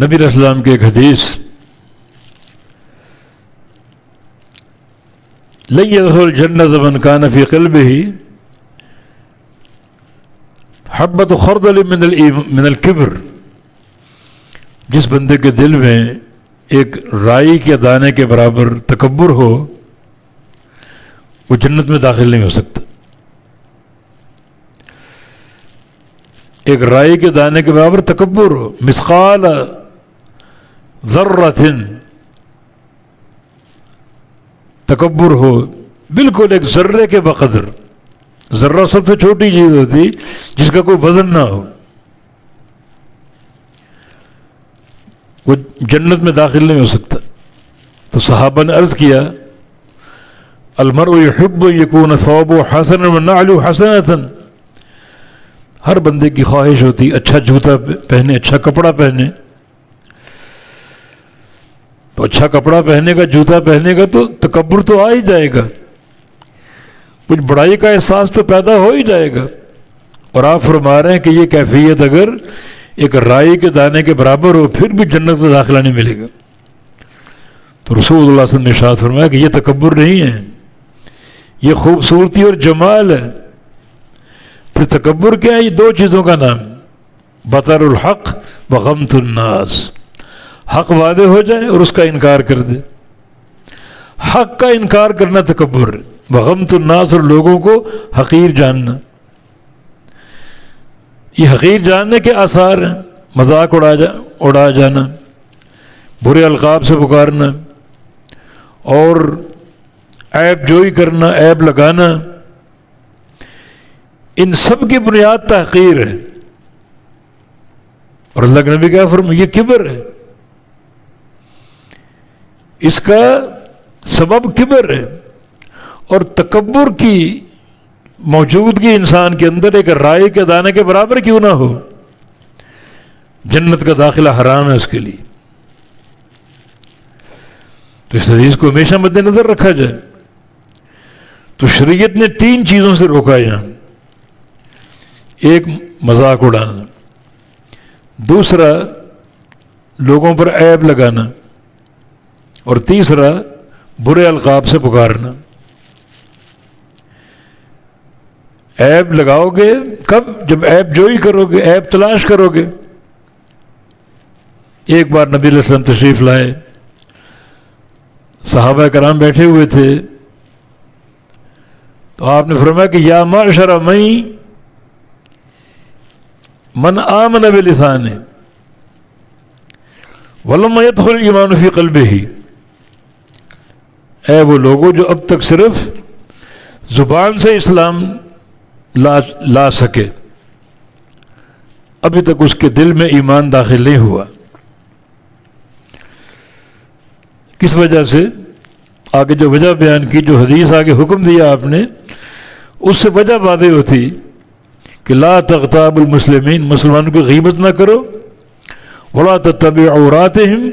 نبی علیہ السلام کی ایک حدیث، لن يدخل الجنة من كان في قلبه حبة خردل من الكبر، جس بندے کے دل میں ایک رائی کے دانے کے برابر تکبر ہو وہ جنت میں داخل نہیں ہو سکتا۔ ایک رائی کے دانے کے برابر تکبر ہو، مثقال ذرۃ تکبر ہو، بالکل ایک ذرے کے بقدر، ذرہ سب سے چھوٹی چیز ہوتی جس کا کوئی وزن نہ ہو، وہ جنت میں داخل نہیں ہو سکتا۔ تو صحابہ نے عرض کیا المرء يحب ان يكون ثوبه حسنا ونعله حسنة، ہر بندے کی خواہش ہوتی اچھا جوتا پہنے، اچھا کپڑا پہنے۔ تو اچھا کپڑا پہنے گا، جوتا پہنے گا تو تکبر تو آ ہی جائے گا، کچھ بڑائی کا احساس تو پیدا ہو ہی جائے گا۔ اور آپ فرما رہے ہیں کہ یہ کیفیت اگر ایک رائی کے دانے کے برابر ہو پھر بھی جنت میں داخلہ نہیں ملے گا۔ تو رسول اللہ صلی اللہ علیہ وسلم نے ارشاد فرمایا کہ یہ تکبر نہیں ہے، یہ خوبصورتی اور جمال ہے۔ پھر تکبر کیا ہے؟ یہ دو چیزوں کا نام، بطر الحق وغمت الناس، حق واضح ہو جائے اور اس کا انکار کر دے، حق کا انکار کرنا تکبر ہے، وغمت الناس اور لوگوں کو حقیر جاننا۔ یہ حقیر جاننے کے آثار ہیں، مذاق اڑا جانا، برے القاب سے پکارنا اور عیب جوئی کرنا، عیب لگانا، ان سب کی بنیاد تحقیر ہے۔ اور اللہ کے نبی کیا فرمایا؟ یہ کبر ہے، اس کا سبب کبر ہے۔ اور تکبر کی موجودگی انسان کے اندر ایک رائی کے دانے کے برابر کیوں نہ ہو، جنت کا داخلہ حرام ہے اس کے لیے۔ تو اس حدیث کو ہمیشہ مد نظر رکھا جائے۔ تو شریعت نے تین چیزوں سے روکا یہاں، ایک مذاق اڑانا، دوسرا لوگوں پر عیب لگانا، اور تیسرا برے القاب سے پکارنا۔ عیب لگاؤ گے کب؟ جب عیب جوئی کرو گے، عیب تلاش کرو گے۔ ایک بار نبی علیہ السلام تشریف لائے، صحابہ کرام بیٹھے ہوئے تھے، تو آپ نے فرمایا کہ یا معشر من آمن بلسانہ ولم يدخل الایمان فی قلبہ، اے وہ لوگوں جو اب تک صرف زبان سے اسلام لا سکے، ابھی تک اس کے دل میں ایمان داخل نہیں ہوا۔ کس وجہ سے؟ آگے جو وجہ بیان کی، جو حدیث آگے حکم دیا آپ نے، اس سے وجہ واضح ہوتی کہ لا تغتاب المسلمین، مسلمانوں کی غیبت نہ کرو، ولا تتبع عوراتہم،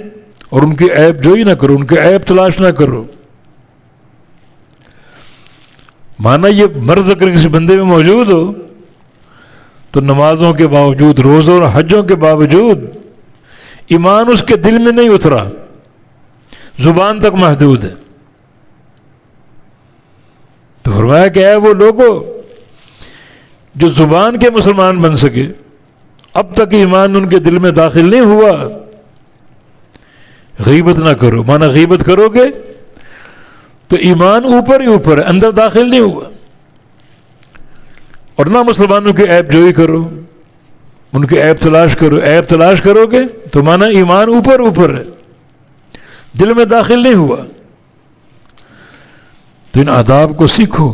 اور ان کی عیب جوئی نہ کرو، ان کے عیب تلاش نہ کرو۔ مانا یہ مرض اگر کسی بندے میں موجود ہو تو نمازوں کے باوجود، روزوں اور حجوں کے باوجود ایمان اس کے دل میں نہیں اترا، زبان تک محدود ہے۔ تو فرمایا کہ اے وہ لوگوں جو زبان کے مسلمان بن سکے، اب تک ایمان ان کے دل میں داخل نہیں ہوا، غیبت نہ کرو۔ مانا غیبت کرو گے تو ایمان اوپر ہی اوپر ہے، اندر داخل نہیں ہوا۔ اور نہ مسلمانوں کی عیب جوئی کرو، ان کی عیب تلاش کرو، عیب تلاش کرو گے تو مانا ایمان اوپر اوپر ہے، دل میں داخل نہیں ہوا۔ تو ان آداب کو سیکھو۔